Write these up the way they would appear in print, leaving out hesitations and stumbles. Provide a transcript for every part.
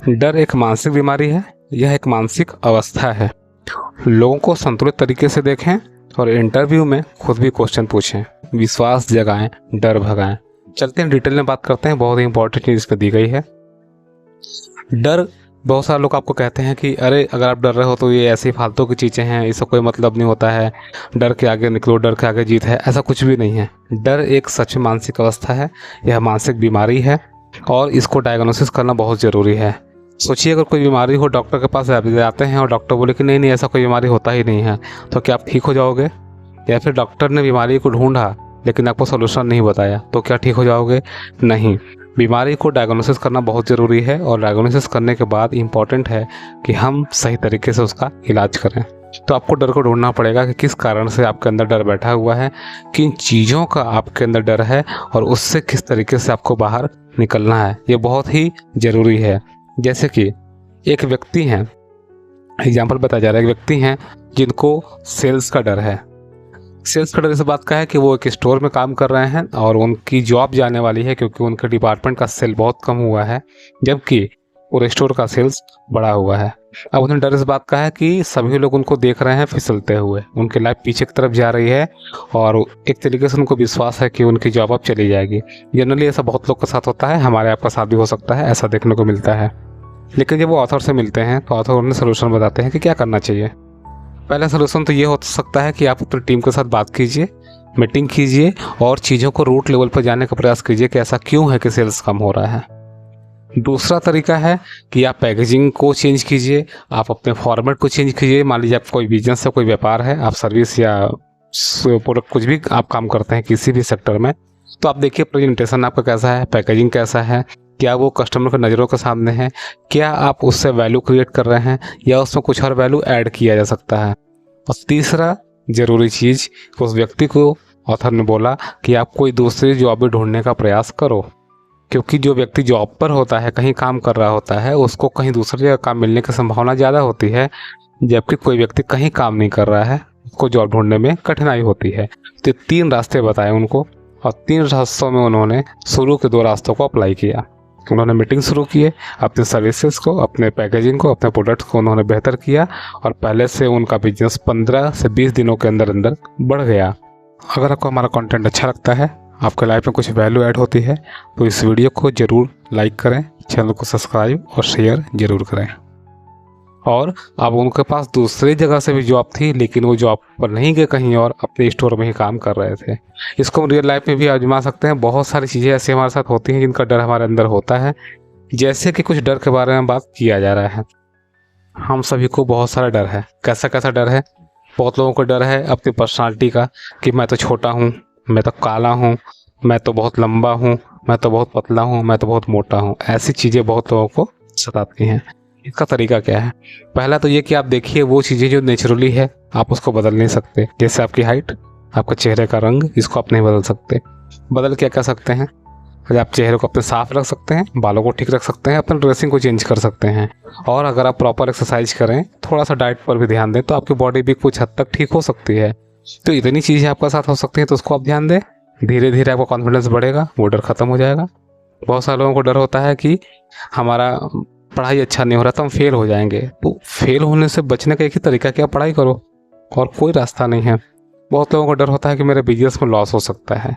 डर एक मानसिक बीमारी है। यह एक मानसिक अवस्था है। लोगों को संतुलित तरीके से देखें और इंटरव्यू में खुद भी क्वेश्चन पूछें। विश्वास जगाएं, डर भगाएं। चलते हैं डिटेल में बात करते हैं। बहुत ही इंपॉर्टेंट चीज़ इसमें दी गई है। डर, बहुत सारे लोग आपको कहते हैं कि अरे अगर आप डर रहे हो तो ये ऐसी फालतू की चीज़ें हैं, इसका कोई मतलब नहीं होता है, डर के आगे निकलो, डर के आगे जीत है। ऐसा कुछ भी नहीं है। डर एक सच में मानसिक अवस्था है। यह मानसिक बीमारी है और इसको डायग्नोसिस करना बहुत ज़रूरी है। सोचिए अगर कोई बीमारी हो, डॉक्टर के पास जाते हैं और डॉक्टर बोले कि नहीं नहीं ऐसा कोई बीमारी होता ही नहीं है, तो क्या आप ठीक हो जाओगे? या फिर डॉक्टर ने बीमारी को ढूंढा लेकिन आपको सोल्यूशन नहीं बताया, तो क्या ठीक हो जाओगे? नहीं। बीमारी को डायग्नोसिस करना बहुत ज़रूरी है और डायग्नोसिस करने के बाद इम्पॉर्टेंट है कि हम सही तरीके से उसका इलाज करें। तो आपको डर को ढूंढना पड़ेगा कि किस कारण से आपके अंदर डर बैठा हुआ है, किन चीज़ों का आपके अंदर डर है और उससे किस तरीके से आपको बाहर निकलना है। ये बहुत ही ज़रूरी है। जैसे कि एक व्यक्ति हैं, एग्जाम्पल बताया जा रहा है, एक व्यक्ति हैं जिनको सेल्स का डर है। सेल्स का डर इस बात का है कि वो एक स्टोर में काम कर रहे हैं और उनकी जॉब जाने वाली है क्योंकि उनके डिपार्टमेंट का सेल बहुत कम हुआ है, जबकि पूरे स्टोर का सेल्स बढ़ा हुआ है। अब उन्हें डर इस बात का है कि सभी लोग उनको देख रहे हैं फिसलते हुए, उनकी लाइफ पीछे की तरफ जा रही है और एक तरीके से उनको विश्वास है कि उनकी जॉब अब चली जाएगी। जनरली ऐसा बहुत लोग के साथ होता है, हमारे आपका साथ भी हो सकता है, ऐसा देखने को मिलता है। लेकिन जब वो ऑथर से मिलते हैं तो ऑथर उन्हें सोल्यूशन बताते हैं कि क्या करना चाहिए। पहला सोल्यूशन तो ये हो सकता है कि आप अपनी टीम के साथ बात कीजिए, मीटिंग कीजिए और चीज़ों को रूट लेवल पर जाने का प्रयास कीजिए कि ऐसा क्यों है कि सेल्स कम हो रहा है। दूसरा तरीका है कि आप पैकेजिंग को चेंज कीजिए, आप अपने फॉर्मेट को चेंज कीजिए। मान लीजिए आप कोई बिजनेस है, कोई व्यापार है, आप सर्विस या प्रोडक्ट कुछ भी आप काम करते हैं किसी भी सेक्टर में, तो आप देखिए प्रेजेंटेशन आपका कैसा है, पैकेजिंग कैसा है, क्या वो कस्टमर की नज़रों के सामने है, क्या आप उससे वैल्यू क्रिएट कर रहे हैं या उसमें कुछ और वैल्यू ऐड किया जा सकता है। और तीसरा ज़रूरी चीज़, उस व्यक्ति को ऑथर ने बोला कि आप कोई दूसरी जॉब भी ढूंढने का प्रयास करो, क्योंकि जो व्यक्ति जॉब पर होता है, कहीं काम कर रहा होता है, उसको कहीं दूसरी जगह काम मिलने की संभावना ज़्यादा होती है, जबकि कोई व्यक्ति कहीं काम नहीं कर रहा है, उसको जॉब ढूंढने में कठिनाई होती है। तो 3 रास्ते बताए उनको और 3 रास्तों में उन्होंने शुरू के 2 रास्तों को अप्लाई किया। उन्होंने मीटिंग शुरू किए, अपने सर्विसेज को, अपने पैकेजिंग को, अपने प्रोडक्ट्स को उन्होंने बेहतर किया और पहले से उनका बिजनेस 15 से 20 दिनों के अंदर अंदर बढ़ गया। अगर आपको हमारा कंटेंट अच्छा लगता है, आपके लाइफ में कुछ वैल्यू ऐड होती है, तो इस वीडियो को ज़रूर लाइक करें, चैनल को सब्सक्राइब और शेयर ज़रूर करें। और अब उनके पास दूसरी जगह से भी जॉब थी, लेकिन वो जॉब पर नहीं गए कहीं और, अपने स्टोर में ही काम कर रहे थे। इसको हम रियल लाइफ में भी आजमा सकते हैं। बहुत सारी चीज़ें ऐसी हमारे साथ होती हैं जिनका डर हमारे अंदर होता है। जैसे कि कुछ डर के बारे में बात किया जा रहा है। हम सभी को बहुत सारा डर है। कैसा कैसा डर है? बहुत लोगों को डर है अपनी पर्सनालिटी का, कि मैं तो छोटा हूँ, मैं तो काला हूँ, मैं तो बहुत लंबा हूँ, मैं तो बहुत पतला हूँ, मैं तो बहुत मोटा हूँ। ऐसी चीज़ें बहुत लोगों को सताती हैं। इसका तरीका क्या है? पहला तो ये कि आप देखिए वो चीज़ें जो नेचुरली है, आप उसको बदल नहीं सकते। जैसे आपकी हाइट, आपका चेहरे का रंग, इसको आप नहीं बदल सकते। बदल क्या कर सकते हैं? अगर आप चेहरे को अपने साफ रख सकते हैं, बालों को ठीक रख सकते हैं, अपने ड्रेसिंग को चेंज कर सकते हैं। और अगर आप प्रॉपर एक्सरसाइज करें, थोड़ा सा डाइट पर भी ध्यान दें, तो आपकी बॉडी भी कुछ हद तक ठीक हो सकती है। तो इतनी चीज़ें आपके साथ हो सकती हैं, तो उसको आप ध्यान दें। धीरे धीरे आपका कॉन्फिडेंस बढ़ेगा, वो डर खत्म हो जाएगा। बहुत सारे लोगों को डर होता है कि हमारा पढ़ाई अच्छा नहीं हो रहा तो हम फेल हो जाएंगे। तो फेल होने से बचने का एक ही तरीका है कि आप पढ़ाई करो, और कोई रास्ता नहीं है। बहुत लोगों को डर होता है कि मेरे बिजनेस में लॉस हो सकता है।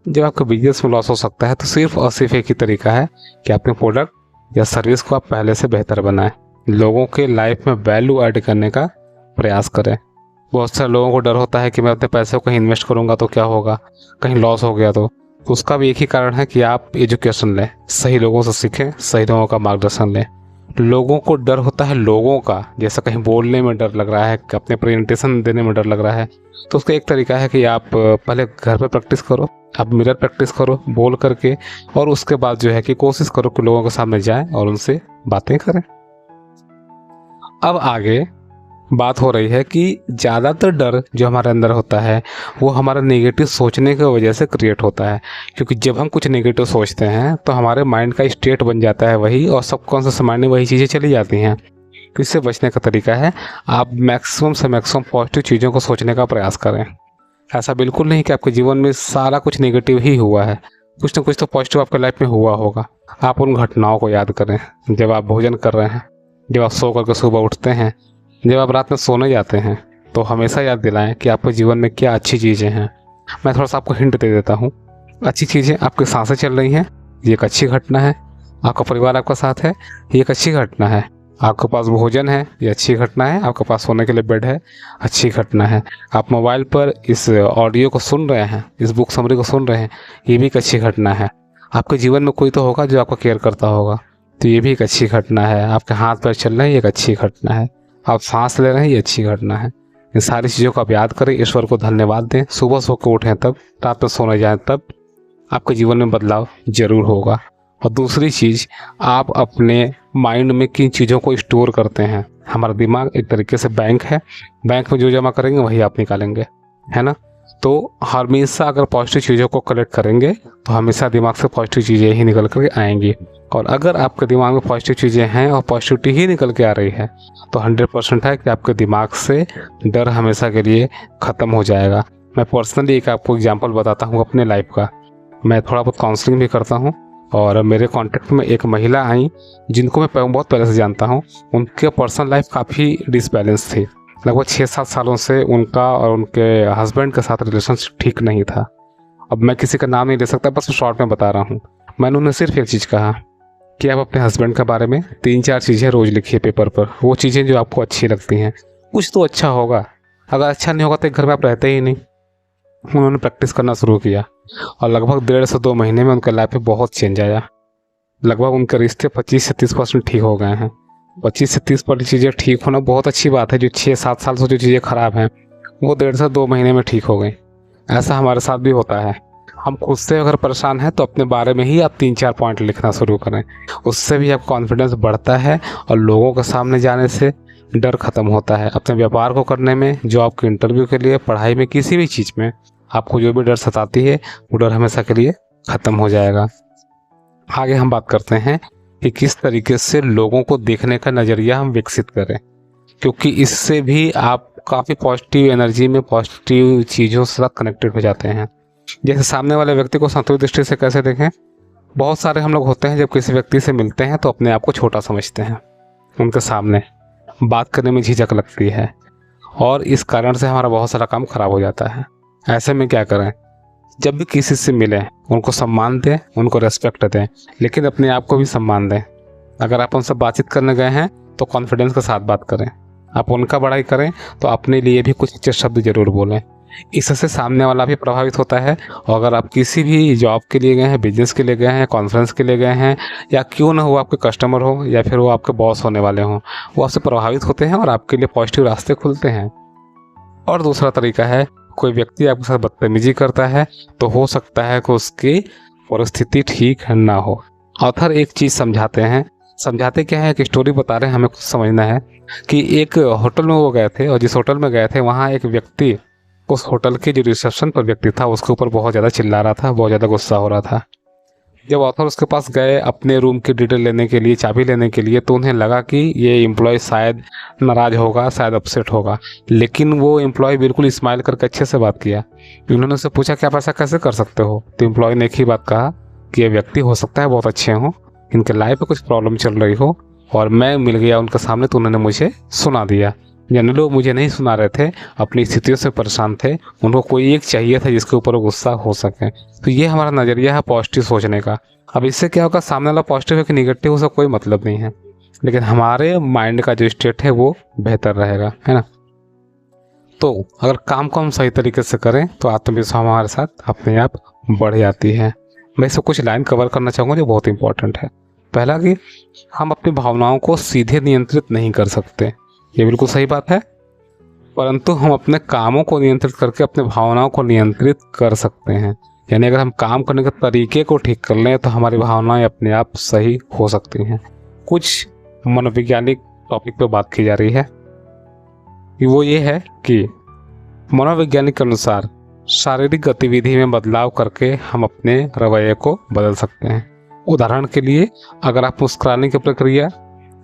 जब आपके बिजनेस में लॉस हो सकता है तो सिर्फ और सिर्फ एक ही तरीका है कि अपने प्रोडक्ट या सर्विस को आप पहले से बेहतर बनाएं, लोगों के लाइफ में वैल्यू ऐड करने का प्रयास करें। बहुत सारे लोगों को डर होता है कि मैं अपने पैसे को कहीं इन्वेस्ट करूंगा तो क्या होगा, कहीं लॉस हो गया तो उसका भी एक ही कारण है कि आप एजुकेशन लें, सही लोगों से सीखें, सही लोगों का मार्गदर्शन लें। लोगों को डर होता है लोगों का, जैसा कहीं बोलने में डर लग रहा है, अपने प्रेजेंटेशन देने में डर लग रहा है, तो उसका एक तरीका है कि आप पहले घर पे प्रैक्टिस करो, आप मिरर प्रैक्टिस करो बोल करके, और उसके बाद जो है कि कोशिश करो कि लोगों के सामने जाएं और उनसे बातें करें। अब आगे बात हो रही है कि ज़्यादातर डर जो हमारे अंदर होता है वो हमारा नेगेटिव सोचने की वजह से क्रिएट होता है। क्योंकि जब हम कुछ नेगेटिव सोचते हैं तो हमारे माइंड का स्टेट बन जाता है वही, और सबकॉन्शियस माइंड में वही चीज़ें चली जाती हैं। तो इससे बचने का तरीका है आप मैक्सिमम से मैक्सिमम पॉजिटिव चीज़ों को सोचने का प्रयास करें। ऐसा बिल्कुल नहीं कि आपके जीवन में सारा कुछ नेगेटिव ही हुआ है, कुछ ना कुछ तो पॉजिटिव आपके लाइफ में हुआ होगा। आप उन घटनाओं को याद करें जब आप भोजन कर रहे हैं, जब आप सो करके सुबह उठते हैं, जब आप रात में सोने जाते हैं। तो हमेशा याद दिलाएं कि आपके जीवन में क्या अच्छी चीज़ें हैं। मैं थोड़ा सा आपको हिंट दे देता हूँ। अच्छी चीज़ें, आपकी सांसें चल रही हैं, ये एक अच्छी घटना है। आपका परिवार आपका साथ है, ये एक अच्छी घटना है। आपके पास भोजन है, ये अच्छी घटना है। आपके पास सोने के लिए बेड है, अच्छी घटना है। आप मोबाइल पर इस ऑडियो को सुन रहे हैं, इस बुक समरी को सुन रहे हैं, ये भी एक अच्छी घटना है। आपके जीवन में कोई तो होगा जो आपका केयर करता होगा, तो ये भी एक अच्छी घटना है। आपके हाथ पैर चल रहे हैं, ये एक अच्छी घटना है। आप सांस ले रहे हैं, ये अच्छी घटना है। इन सारी चीज़ों को आप याद करें, ईश्वर को धन्यवाद दें। सुबह सो के उठें तब, रात में सोने जाएं तब, आपके जीवन में बदलाव जरूर होगा। और दूसरी चीज़, आप अपने माइंड में किन चीज़ों को स्टोर करते हैं। हमारा दिमाग एक तरीके से बैंक है, बैंक में जो जमा करेंगे वही आप निकालेंगे, है ना। तो हमेशा अगर पॉजिटिव चीज़ों को कलेक्ट करेंगे तो हमेशा दिमाग से पॉजिटिव चीज़ें ही निकल कर आएंगी। और अगर आपके दिमाग में पॉजिटिव चीज़ें हैं और पॉजिटिविटी ही निकल के आ रही है, तो 100% है कि आपके दिमाग से डर हमेशा के लिए ख़त्म हो जाएगा। मैं पर्सनली एक आपको एग्जांपल बताता हूँ अपने लाइफ का। मैं थोड़ा बहुत काउंसलिंग भी करता हूँ, और मेरे कांटेक्ट में एक महिला आई जिनको मैं बहुत पहले से जानता हूँ। उनके पर्सनल लाइफ काफ़ी डिसबैलेंस थी। लगभग 6-7 सालों से उनका और उनके हस्बैंड के साथ रिलेशनशिप ठीक नहीं था। अब मैं किसी का नाम नहीं ले सकता, बस शॉर्ट में बता रहा हूँ। मैंने उन्हें सिर्फ एक चीज़ कहा कि आप अपने हस्बैंड के बारे में 3-4 चीज़ें रोज़ लिखिए पेपर पर, वो चीज़ें जो आपको अच्छी लगती हैं। कुछ तो अच्छा होगा, अगर अच्छा नहीं होगा तो एक घर में आप रहते ही नहीं। उन्होंने प्रैक्टिस करना शुरू किया और लगभग 1.5 से 2 महीने में उनके लाइफ में बहुत चेंज आया। लगभग उनके रिश्ते 25 से 30% ठीक हो गए हैं। 25 से 30% चीज़ें ठीक होना बहुत अच्छी बात है। जो 6-7 साल से जो चीज़ें ख़राब हैं वो 1.5 से 2 महीने में ठीक हो गई। ऐसा हमारे साथ भी होता है। हम खुद से अगर परेशान हैं तो अपने बारे में ही आप 3-4 पॉइंट लिखना शुरू करें, उससे भी आपका कॉन्फिडेंस बढ़ता है और लोगों के सामने जाने से डर ख़त्म होता है। अपने व्यापार को करने में, जॉब के इंटरव्यू के लिए, पढ़ाई में, किसी भी चीज़ में आपको जो भी डर सताती है वो डर हमेशा के लिए ख़त्म हो जाएगा। आगे हम बात करते हैं कि किस तरीके से लोगों को देखने का नज़रिया हम विकसित करें, क्योंकि इससे भी आप काफ़ी पॉजिटिव एनर्जी में, पॉजिटिव चीज़ों से साथ कनेक्टेड हो जाते हैं। जैसे सामने वाले व्यक्ति को संतुलित दृष्टि से कैसे देखें। बहुत सारे हम लोग होते हैं जब किसी व्यक्ति से मिलते हैं तो अपने आप को छोटा समझते हैं, उनके सामने बात करने में झिझक लगती है और इस कारण से हमारा बहुत सारा काम खराब हो जाता है। ऐसे में क्या करें, जब भी किसी से मिलें उनको सम्मान दें, उनको रेस्पेक्ट दें, लेकिन अपने आप को भी सम्मान दें। अगर आप उनसे बातचीत करने गए हैं तो कॉन्फिडेंस के साथ बात करें। आप उनका बड़ाई करें तो अपने लिए भी कुछ अच्छे शब्द जरूर बोलें। इससे सामने वाला भी प्रभावित होता है। और अगर आप किसी भी जॉब के लिए गए हैं, बिजनेस के लिए गए हैं, कॉन्फ्रेंस के लिए गए हैं, या क्यों ना हो आपके कस्टमर हो या फिर वो आपके बॉस होने वाले हों, वो आपसे प्रभावित होते हैं और आपके लिए पॉजिटिव रास्ते खुलते हैं। और दूसरा तरीका है, कोई व्यक्ति आपके साथ बदतमीजी करता है तो हो सकता है कि उसकी परिस्थिति ठीक ना हो। ऑथर एक चीज़ समझाते हैं, समझाते क्या है, एक स्टोरी बता रहे हैं, हमें कुछ समझना है कि एक होटल में वो गए थे और जिस होटल में गए थे वहाँ एक व्यक्ति, उस होटल के जो रिसेप्शन पर व्यक्ति था उसके ऊपर बहुत ज़्यादा चिल्ला रहा था, बहुत ज़्यादा गुस्सा हो रहा था। जब ऑथर उसके पास गए अपने रूम की डिटेल लेने के लिए, चाबी लेने के लिए, तो उन्हें लगा कि ये एम्प्लॉय शायद नाराज़ होगा, शायद अपसेट होगा, लेकिन वो एम्प्लॉय बिल्कुल स्माइल करके अच्छे से बात किया। उन्होंने उससे पूछा कि आप ऐसा कैसे कर सकते हो, तो एम्प्लॉय ने एक ही बात कहा कि ये व्यक्ति हो सकता है बहुत अच्छे हों, इनके लाइफ में कुछ प्रॉब्लम चल रही हो और मैं मिल गया उनके सामने तो उन्होंने मुझे सुना दिया। यानी लोग मुझे नहीं सुना रहे थे, अपनी स्थितियों से परेशान थे, उनको कोई एक चाहिए था जिसके ऊपर वो गुस्सा हो सके। तो ये हमारा नज़रिया है पॉजिटिव सोचने का। अब इससे क्या होगा, सामने वाला पॉजिटिव है कि निगेटिव, उसका कोई मतलब नहीं है, लेकिन हमारे माइंड का जो स्टेट है वो बेहतर रहेगा, है ना। तो अगर काम को हम सही तरीके से करें तो आत्मविश्वास हमारे साथ अपने आप बढ़ जाती है। मैं इससे कुछ लाइन कवर करना चाहूँगा जो बहुत इंपॉर्टेंट है। पहला कि हम अपनी भावनाओं को सीधे नियंत्रित नहीं कर सकते, ये बिल्कुल सही बात है, परंतु हम अपने कामों को नियंत्रित करके अपने भावनाओं को नियंत्रित कर सकते हैं। यानी अगर हम काम करने के तरीके को ठीक कर लें तो हमारी भावनाएं अपने आप सही हो सकती हैं। कुछ मनोवैज्ञानिक टॉपिक पे बात की जा रही है, वो ये है कि मनोवैज्ञानिक के अनुसार शारीरिक गतिविधि में बदलाव करके हम अपने रवैये को बदल सकते हैं। उदाहरण के लिए, अगर आप मुस्कुराने की प्रक्रिया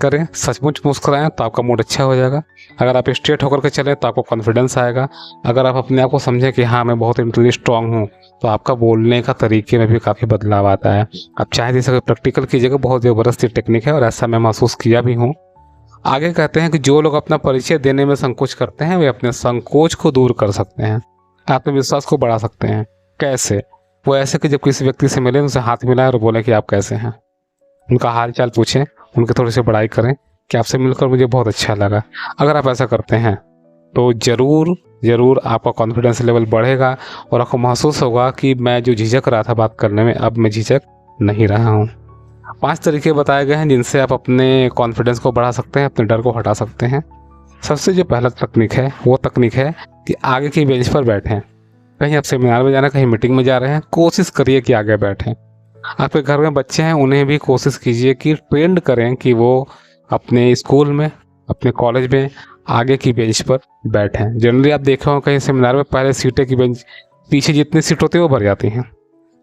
करें, सचमुच मुस्कुराएं तो आपका मूड अच्छा हो जाएगा। अगर आप स्ट्रेट होकर के चलें तो आपको कॉन्फिडेंस आएगा। अगर आप अपने आप को समझें कि हाँ मैं बहुत इंटेलेक्चुअली स्ट्रांग हूँ, तो आपका बोलने का तरीके में भी काफ़ी बदलाव आता है। आप चाहे जैसे प्रैक्टिकल कीजिएगा, बहुत ज़बरदस्त टेक्निक है और ऐसा मैं महसूस किया भी हूँ। आगे कहते हैं कि जो लोग अपना परिचय देने में संकोच करते हैं वे अपने संकोच को दूर कर सकते हैं, आत्मविश्वास को बढ़ा सकते हैं। कैसे? वो ऐसे कि जब किसी व्यक्ति से मिले उनसे हाथ मिलाएं और बोले कि आप कैसे हैं, उनका हाल चाल पूछें, उनकी थोड़ी सी बड़ाई करें कि आपसे मिलकर मुझे बहुत अच्छा लगा। अगर आप ऐसा करते हैं तो ज़रूर आपका कॉन्फिडेंस लेवल बढ़ेगा और आपको महसूस होगा कि मैं जो झिझक रहा था बात करने में, अब मैं झिझक नहीं रहा हूँ। 5 तरीके बताए गए हैं जिनसे आप अपने कॉन्फिडेंस को बढ़ा सकते हैं, अपने डर को हटा सकते हैं। सबसे जो पहला तकनीक है वो तकनीक है कि आगे की बेंच पर बैठें। कहीं आप सेमिनार में जा रहे हैं, कहीं मीटिंग में जा रहे हैं, कोशिश करिए कि आगे बैठें। आपके घर में बच्चे हैं, उन्हें भी कोशिश कीजिए कि ट्रेंड करें कि वो अपने स्कूल में, अपने कॉलेज में आगे की बेंच पर बैठें। जनरली आप देखे हो कहीं सेमिनार में पहले सीटें की बेंच, पीछे जितनी सीट होती है वो भर जाती हैं।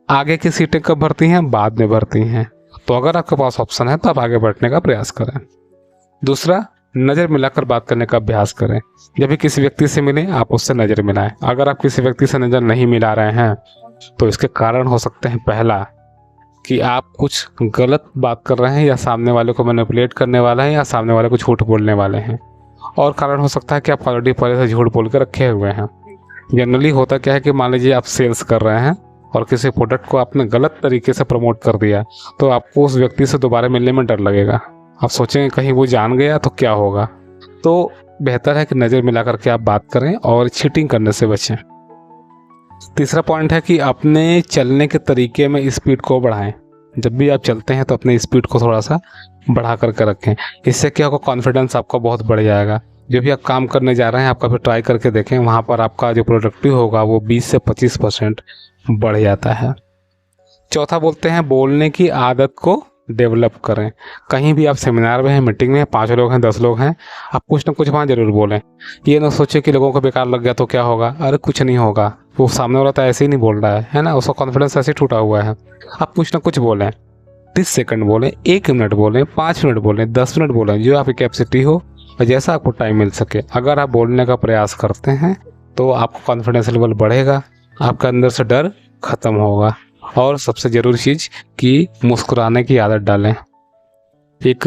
आगे की सीटें कब भरती हैं? बाद में भरती हैं। तो अगर आपके पास ऑप्शन है तो आप आगे बैठने का प्रयास करें। दूसरा, नज़र मिलाकर बात करने का अभ्यास करें। जब भी किसी व्यक्ति से मिलें आप उससे नज़र मिलाएं। अगर आप किसी व्यक्ति से नज़र नहीं मिला रहे हैं तो इसके कारण हो सकते हैं, पहला कि आप कुछ गलत बात कर रहे हैं या सामने वाले को मैनिपुलेट करने वाला है या सामने वाले को झूठ बोलने वाले हैं। और कारण हो सकता है कि आप ऑलरेडी पहले से झूठ बोल कर रखे हुए हैं। जनरली होता क्या है कि मान लीजिए आप सेल्स कर रहे हैं और किसी प्रोडक्ट को आपने गलत तरीके से प्रमोट कर दिया, तो आपको उस व्यक्ति से दोबारा मिलने में डर लगेगा। आप सोचेंगे कहीं वो जान गया तो क्या होगा। तो बेहतर है कि नज़र मिला करके आप बात करें और चीटिंग करने से बचें। तीसरा पॉइंट है कि अपने चलने के तरीके में स्पीड को बढ़ाएं। जब भी आप चलते हैं तो अपने स्पीड को थोड़ा सा बढ़ा करके रखें। इससे क्या होगा, कॉन्फिडेंस आपका बहुत बढ़ जाएगा। जो भी आप काम करने जा रहे हैं आप कभी ट्राई करके देखें, वहाँ पर आपका जो प्रोडक्टिव होगा वो 20 से 25% बढ़ जाता है। चौथा बोलते हैं बोलने की आदत को डेवलप करें। कहीं भी आप सेमिनार में हैं, मीटिंग में हैं, 5 लोग हैं, 10 लोग हैं, आप कुछ ना कुछ वहाँ ज़रूर बोलें। ये ना सोचे कि लोगों को बेकार लग गया तो क्या होगा। अरे कुछ नहीं होगा, वो सामने वाला तो ऐसे ही नहीं बोल रहा है ना, उसका कॉन्फिडेंस ऐसे ही टूटा हुआ है। आप कुछ ना कुछ बोलें, 30 सेकंड बोलें, 1 मिनट बोलें, 5 मिनट बोलें, 10 मिनट बोलें, जो आपकी कैपेसिटी हो और जैसा आपको टाइम मिल सके। अगर आप बोलने का प्रयास करते हैं तो आपका कॉन्फिडेंस लेवल बढ़ेगा, आपका अंदर से डर खत्म होगा। और सबसे ज़रूरी चीज़ कि मुस्कुराने की आदत डालें। एक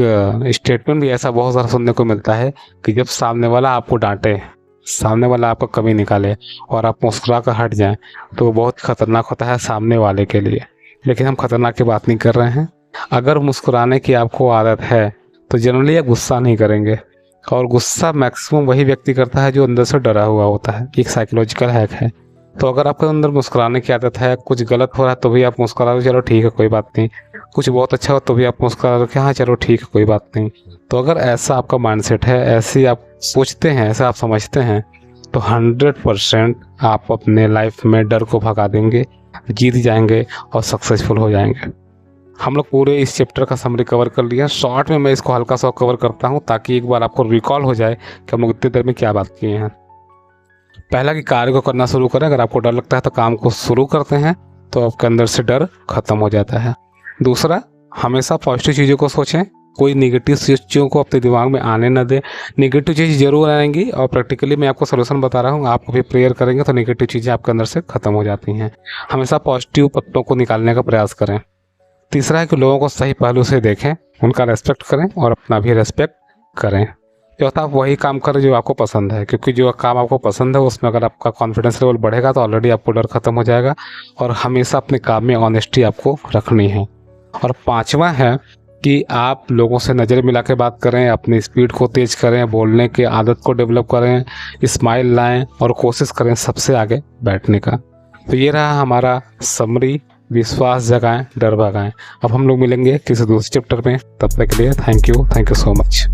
स्टेटमेंट भी ऐसा बहुत सारा सुनने को मिलता है कि जब सामने वाला आपको डांटे, सामने वाला आपका कमी निकाले और आप मुस्कुरा कर हट जाएं, तो वो बहुत खतरनाक होता है सामने वाले के लिए। लेकिन हम खतरनाक की बात नहीं कर रहे हैं। अगर मुस्कुराने की आपको आदत है तो जनरली आप गुस्सा नहीं करेंगे, और गुस्सा मैक्सिमम वही व्यक्ति करता है जो अंदर से डरा हुआ होता है। एक साइकोलॉजिकल हैक है। तो अगर आपके अंदर मुस्कुराने की आदत है, कुछ गलत हो रहा है तो भी आप मुस्कुरा दो, चलो ठीक है कोई बात नहीं। कुछ बहुत अच्छा हो तो भी आप मुस्कुरा दो कि हाँ चलो ठीक है कोई बात नहीं। तो अगर ऐसा आपका माइंडसेट है, ऐसे आप सोचते हैं, ऐसा आप समझते हैं, तो 100% आप अपने लाइफ में डर को भगा देंगे, जीत जाएंगे और सक्सेसफुल हो जाएंगे। हम लोग पूरे इस चैप्टर का समरी कवर कर लिया। शॉर्ट में मैं इसको हल्का सा कवर करता हूँ ताकि एक बार आपको रिकॉल हो जाए कि हम लोग इतनी देर में क्या बात किए हैं। पहला कि कार्य को करना शुरू करें। अगर आपको डर लगता है तो काम को शुरू करते हैं तो आपके अंदर से डर खत्म हो जाता है। दूसरा, हमेशा पॉजिटिव चीज़ों को सोचें, कोई नेगेटिव चीज़ों को अपने दिमाग में आने न दें। नेगेटिव चीज़ जरूर आएंगी और प्रैक्टिकली मैं आपको सोल्यूशन बता रहा हूँ। आप कभी प्रेयर करेंगे तो नेगेटिव चीज़ें आपके अंदर से खत्म हो जाती हैं। हमेशा पॉजिटिव पत्तों को निकालने का प्रयास करें। तीसरा है कि लोगों को सही पहलू से देखें, उनका रेस्पेक्ट करें और अपना भी रेस्पेक्ट करें। चौथा, आप वही काम करें जो आपको पसंद है, क्योंकि जो काम आपको पसंद है उसमें अगर आपका कॉन्फिडेंस लेवल बढ़ेगा तो ऑलरेडी आपको डर खत्म हो जाएगा। और हमेशा अपने काम में ऑनेस्टी आपको रखनी है। और पांचवा है कि आप लोगों से नज़र मिला के बात करें, अपनी स्पीड को तेज़ करें, बोलने की आदत को डेवलप करें, स्माइल लाएं और कोशिश करें सबसे आगे बैठने का। तो ये रहा हमारा समरी, विश्वास जगाएं, डर भगाएं। अब हम लोग मिलेंगे किसी दूसरे चैप्टर में, तब तक के लिए थैंक यू सो मच।